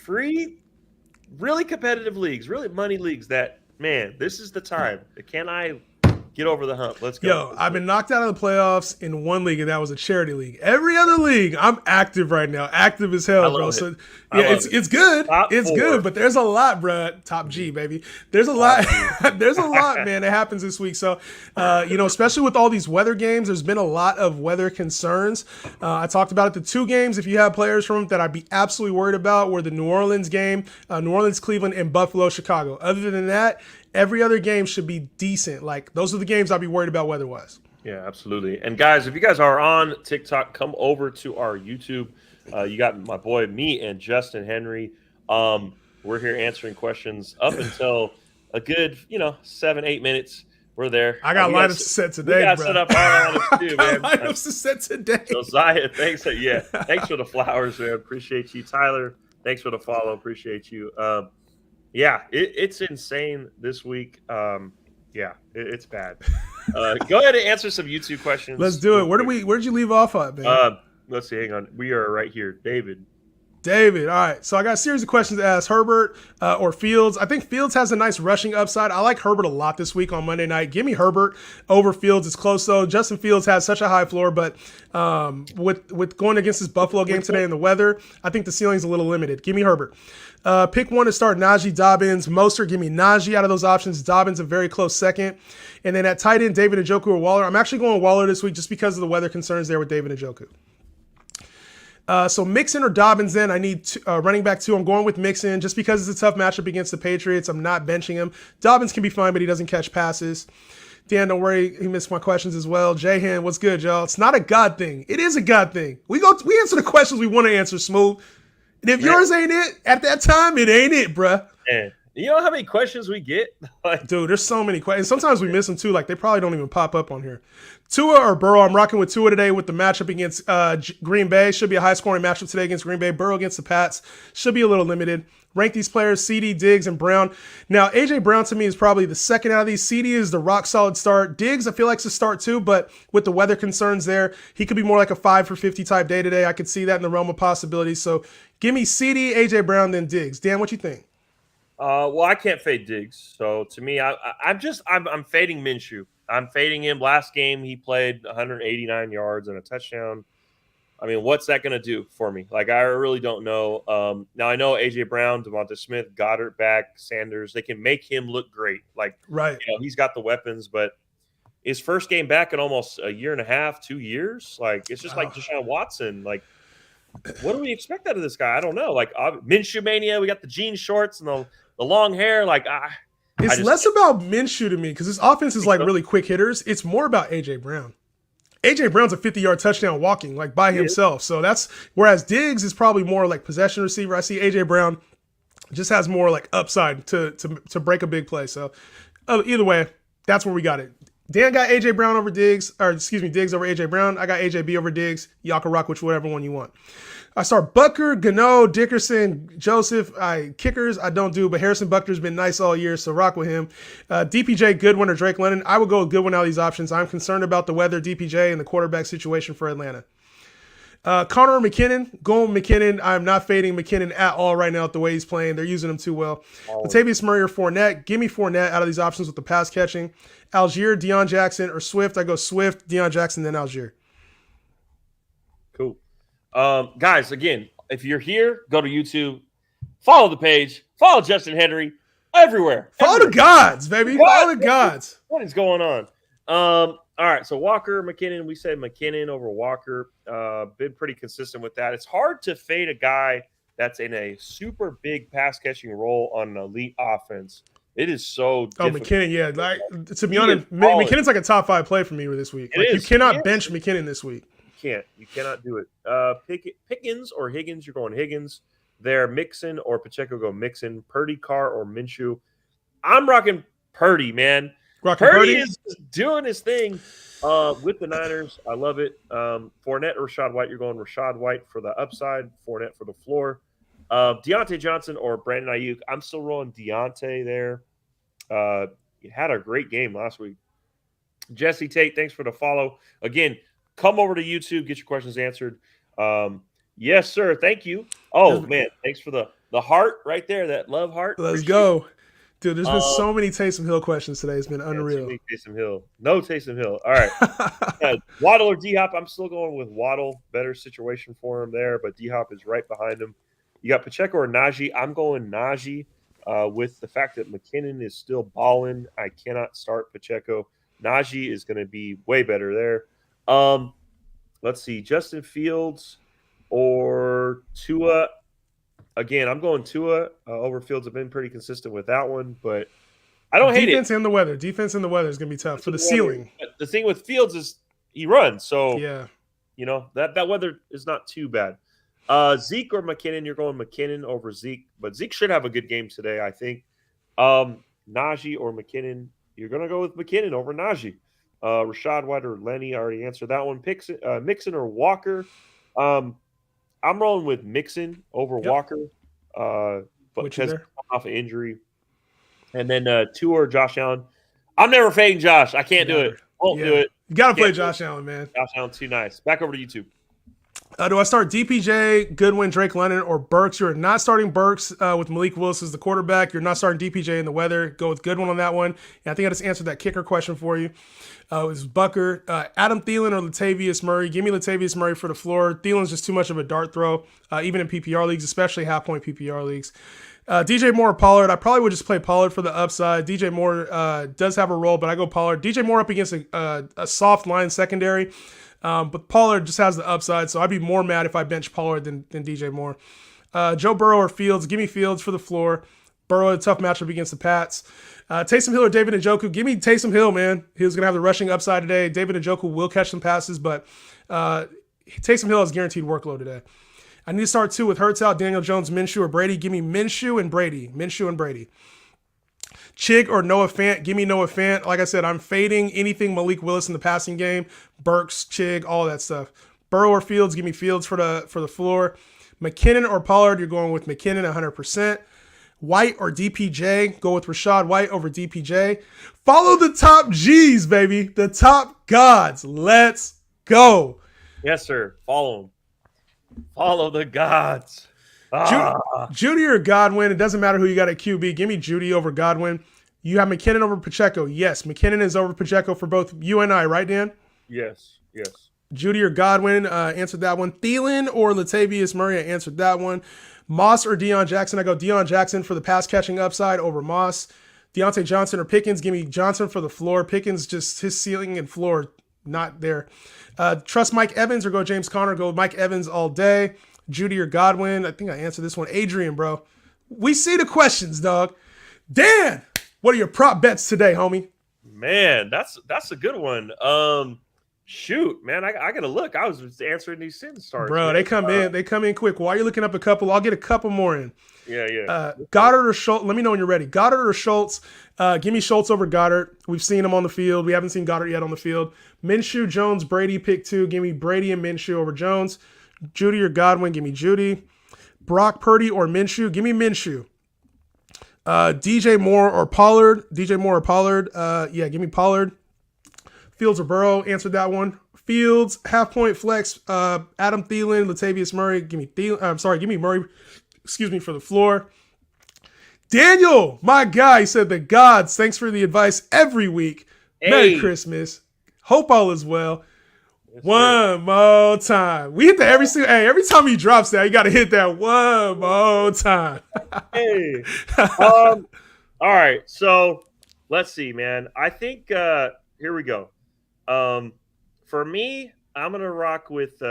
really competitive leagues, really money leagues that, man, this is the time. Can I get over the hump? Let's go. Yo, I've been knocked out of the playoffs in one league, and that was a charity league. Every other league, I'm active right now. Active as hell, bro. So yeah, it's good. It's good, but there's a lot, bro. Top G, baby. There's a lot. There's a lot, man, that happens this week. So, especially with all these weather games, there's been a lot of weather concerns. I talked about it. The two games, if you have players from that I'd be absolutely worried about, were the New Orleans game, New Orleans, Cleveland, and Buffalo, Chicago. Other than that, every other game should be decent. Like, those are the games I'd be worried about weather-wise. Yeah, absolutely. And, guys, if you guys are on TikTok, come over to our YouTube. You got my boy, me, and Justin Henry. We're here answering questions up until a good, 7-8 minutes. We're there. I got lineups set today, bro. We got set up our lineups too, man. Lineups to set today. Josiah, thanks for the flowers, man. Appreciate you. Tyler, thanks for the follow. Appreciate you. Yeah, it's insane this week. It's bad. Go ahead and answer some YouTube questions. Let's do it. Where'd you leave off at, man? Let's see. Hang on. We are right here. David. All right. So I got a series of questions to ask Herbert or Fields. I think Fields has a nice rushing upside. I like Herbert a lot this week on Monday night. Give me Herbert over Fields. It's close, though. Justin Fields has such a high floor, but with going against this Buffalo game today and the weather, I think the ceiling's a little limited. Give me Herbert. Pick one to start: Najee, Dobbins, Mostert. Give me Najee out of those options. Dobbins a very close second. And then at tight end, David Njoku or Waller. I'm actually going Waller this week just because of the weather concerns there with David Njoku. So Mixon or Dobbins then. I need running back 2. I'm going with Mixon just because it's a tough matchup against the Patriots. I'm not benching him. Dobbins can be fine, but he doesn't catch passes. Dan, don't worry. He missed my questions as well. Jahan, what's good, y'all? It's not a God thing. It is a God thing. We answer the questions we want to answer, Smooth. And if yours ain't it, at that time, it ain't it, bruh. Man, you know how many questions we get? Dude, there's so many questions. Sometimes we miss them, too. Like, they probably don't even pop up on here. Tua or Burrow? I'm rocking with Tua today with the matchup against Green Bay. Should be a high-scoring matchup today against Green Bay. Burrow against the Pats. Should be a little limited. Rank these players: CD, Diggs, and Brown. Now, A.J. Brown to me is probably the second out of these. CD is the rock-solid start. Diggs, I feel like, is a start, too, but with the weather concerns there, he could be more like a 5 for 50 type day today. I could see that in the realm of possibilities. So give me CD, A.J. Brown, then Diggs. Dan, what you think? Well, I can't fade Diggs. So to me, I'm fading Minshew. I'm fading him. Last game, he played 189 yards and a touchdown. I mean, what's that going to do for me? Like, I really don't know. Now, I know A.J. Brown, Devonta Smith, Goddard back, Sanders. They can make him look great. Like, right. He's got the weapons, but his first game back in almost a year and a half, 2 years. Like, it's just like Deshaun Watson. Like, what do we expect out of this guy? I don't know. Like, Minshew mania, we got the jean shorts and the long hair. Like, it's less about Minshew to me because his offense is like really quick hitters. It's more about A.J. Brown. A.J. Brown's a 50-yard touchdown walking, like, by himself. So that's – whereas Diggs is probably more like possession receiver. I see A.J. Brown just has more like upside to break a big play. So either way, that's where we got it. Dan got AJ Brown over Diggs, or excuse me, Diggs over AJ Brown. I got AJB over Diggs. Y'all can rock whichever one you want. I start Bucker, Gano, Dickerson, Joseph. Kickers, I don't do, but Harrison Bucker's been nice all year, so rock with him. DPJ, Goodwin, or Drake London. I would go with Goodwin out of these options. I'm concerned about the weather, DPJ, and the quarterback situation for Atlanta. Connor McKinnon, going McKinnon. I'm not fading McKinnon at all right now with the way he's playing. They're using him too well. Latavius Murray or Fournette. Give me Fournette out of these options with the pass catching. Algier, Deion Jackson, or Swift. I go Swift, Deion Jackson, then Algier. Cool. Guys, again, if you're here, go to YouTube, follow the page, follow Justin Henry everywhere. Follow the gods, baby. Follow the gods. What is going on? All right, so Walker, McKinnon, we said McKinnon over Walker. Been pretty consistent with that. It's hard to fade a guy that's in a super big pass catching role on an elite offense. It is so difficult. McKinnon, yeah. Like, to be honest, McKinnon's like a top 5 play for me this week. Like, you cannot bench McKinnon this week. You cannot do it. Pickens or Higgins, you're going Higgins. There, Mixon or Pacheco go Mixon. Purdy, Carr, or Minshew. I'm rocking Purdy, man. Purdy is doing his thing with the Niners. I love it. Fournette or Rashad White, you're going Rashad White for the upside, Fournette for the floor. Deontay Johnson or Brandon Ayuk. I'm still rolling Deontay there. He had a great game last week. Jesse Tate, thanks for the follow. Again, come over to YouTube, get your questions answered. Yes, sir. Thank you. Oh, man. Thanks for the heart right there, that love heart. Let's go. Dude, there's been so many Taysom Hill questions today. It's been unreal. Taysom Hill. No Taysom Hill. All right. Waddle or D-Hop? I'm still going with Waddle. Better situation for him there, but D-Hop is right behind him. You got Pacheco or Najee? I'm going Najee with the fact that McKinnon is still balling. I cannot start Pacheco. Najee is going to be way better there. Let's see. Justin Fields or Tua. Again, I'm going Tua over Fields. I've been pretty consistent with that one, but I don't hate it. Defense and the weather. Defense and the weather is going to be tough for the ceiling. The thing with Fields is he runs. So, yeah, that weather is not too bad. Zeke or McKinnon, you're going McKinnon over Zeke, but Zeke should have a good game today, I think. Najee or McKinnon, you're going to go with McKinnon over Najee. Rashad White or Lenny, I already answered that one. Mixon or Walker. I'm rolling with Mixon over Walker, but because off an injury. And then Tua or Josh Allen. I'm never fading Josh. I can't do it. Won't do it. You got to play Josh Allen, man. Josh Allen, too nice. Back over to YouTube. Do I start DPJ, Goodwin, Drake London, or Burks? You're not starting Burks with Malik Willis as the quarterback. You're not starting DPJ in the weather. Go with Goodwin on that one. And I think I just answered that kicker question for you. It was Bucker. Adam Thielen or Latavius Murray? Give me Latavius Murray for the floor. Thielen's just too much of a dart throw, even in PPR leagues, especially half-point PPR leagues. DJ Moore or Pollard? I probably would just play Pollard for the upside. DJ Moore does have a role, but I go Pollard. DJ Moore up against a soft line secondary. But Pollard just has the upside, so I'd be more mad if I bench Pollard than DJ Moore. Joe Burrow or Fields? Give me Fields for the floor. Burrow, a tough matchup against the Pats. Taysom Hill or David Njoku? Give me Taysom Hill, man. He was going to have the rushing upside today. David Njoku will catch some passes, but Taysom Hill has guaranteed workload today. I need to start two with Hurts out, Daniel Jones, Minshew, or Brady. Give me Minshew and Brady. Minshew and Brady. Chig or Noah Fant? Give me Noah Fant. Like I said, I'm fading anything Malik Willis in the passing game. Burks, Chig, all that stuff. Burrow or Fields? Give me Fields for the floor. McKinnon or Pollard? You're going with McKinnon 100%. White or DPJ? Go with Rashad White over DPJ. Follow the top G's, baby. The top gods. Let's go. Yes, sir. Follow them. Follow the gods. Judy or Godwin? It doesn't matter who you got at QB. Give me Judy over Godwin. You have McKinnon over Pacheco. Yes, McKinnon is over Pacheco for both you and I, right, Dan? Yes. Judy or Godwin? Answered that one. Thielen or Latavius Murray? I answered that one. Moss or Deion Jackson? I go Deion Jackson for the pass catching upside over Moss. Deontay Johnson or Pickens? Give me Johnson for the floor. Pickens, just his ceiling and floor, not there. Trust Mike Evans or go James Conner? Go Mike Evans all day. Judy or Godwin? I think I answered this one. Adrian, bro. We see the questions, dog. Dan, what are your prop bets today, homie? Man, that's a good one. Shoot, man, I gotta look. I was just answering these sin starts, Bro, man. they come in. They come in quick. While you're looking up a couple, I'll get a couple more in. Yeah. Goddard or Schultz? Let me know when you're ready. Goddard or Schultz? Give me Schultz over Goddard. We've seen him on the field. We haven't seen Goddard yet on the field. Minshew, Jones, Brady, pick 2. Give me Brady and Minshew over Jones. Judy or Godwin? Give me Judy. Brock Purdy or Minshew? Give me Minshew. DJ Moore or Pollard? DJ Moore or Pollard? Yeah, give me Pollard. Fields or Burrow? Answered that one. Fields, half point flex. Adam Thielen, Latavius Murray. Give me Murray. Excuse me, for the floor. Daniel, my guy, said the gods. Thanks for the advice every week. Hey. Merry Christmas. Hope all is well. Yes, one more time. We hit that every time he drops that, you got to hit that one more time. Hey. All right. So let's see, man. I think here we go. For me, I'm gonna rock with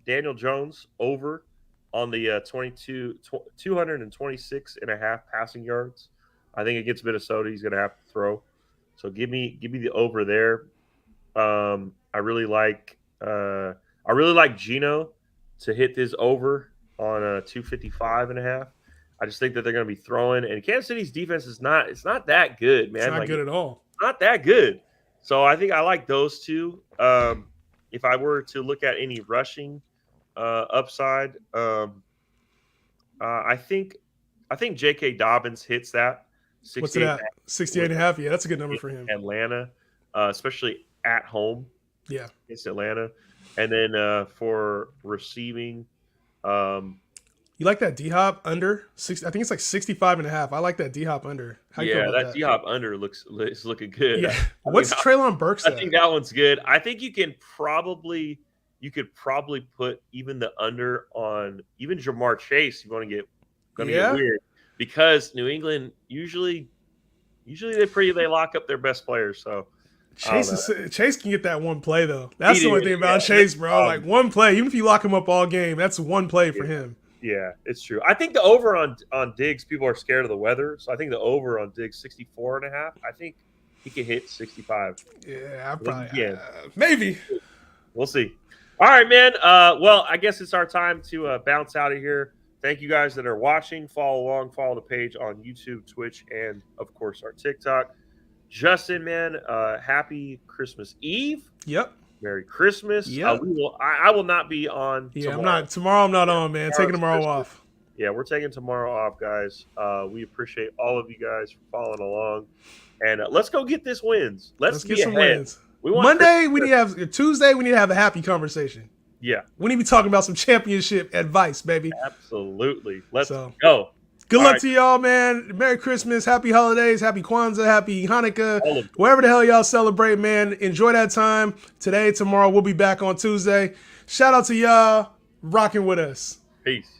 Daniel Jones over on the 226 and a half passing yards. I think against Minnesota, he's gonna have to throw. So give me the over there. I really like Geno to hit this over on 255 and a half. I just think that they're going to be throwing, and Kansas City's defense is not that good, man. It's not good at all. Not that good. So I think I like those two. If I were to look at any rushing upside, I think J.K. Dobbins hits that. What's it at? 68 and a half? Yeah, that's a good number for him. Atlanta, especially at home. Yeah. It's Atlanta. And then for receiving, you like that D-Hop under? I think it's like 65 and a half. I like that D-Hop under. How you feel about that D-Hop under looks looking good. Yeah. What's Treylon Burks at? I think that one's good. I think you could probably put even the under on even Jamar Chase. You want to get weird because New England usually they lock up their best players. So Chase can get that one play though. That's the only thing about Chase, bro. Like one play, even if you lock him up all game, that's one play for him. Yeah, it's true. I think the over on Diggs, people are scared of the weather. So I think the over on Diggs 64 and a half. I think he can hit 65. Yeah, I probably maybe. We'll see. All right, man. Well, I guess it's our time to bounce out of here. Thank you guys that are watching. Follow along. Follow the page on YouTube, Twitch, and, of course, our TikTok. Justin, man, happy Christmas Eve. Yep. Merry Christmas. Yep. I will not be on tomorrow. Tomorrow I'm not on, man. Taking tomorrow off. Yeah, we're taking tomorrow off, guys. We appreciate all of you guys for following along. And let's go get this wins. Let's get some wins. Monday, Tuesday, we need to have a happy conversation. Yeah. We need to be talking about some championship advice, baby. Absolutely. Let's go. Good luck to y'all, man. Merry Christmas, happy holidays, happy Kwanzaa, happy Hanukkah, whatever the hell y'all celebrate, man. Enjoy that time. Today, tomorrow, we'll be back on Tuesday. Shout out to y'all rocking with us. Peace.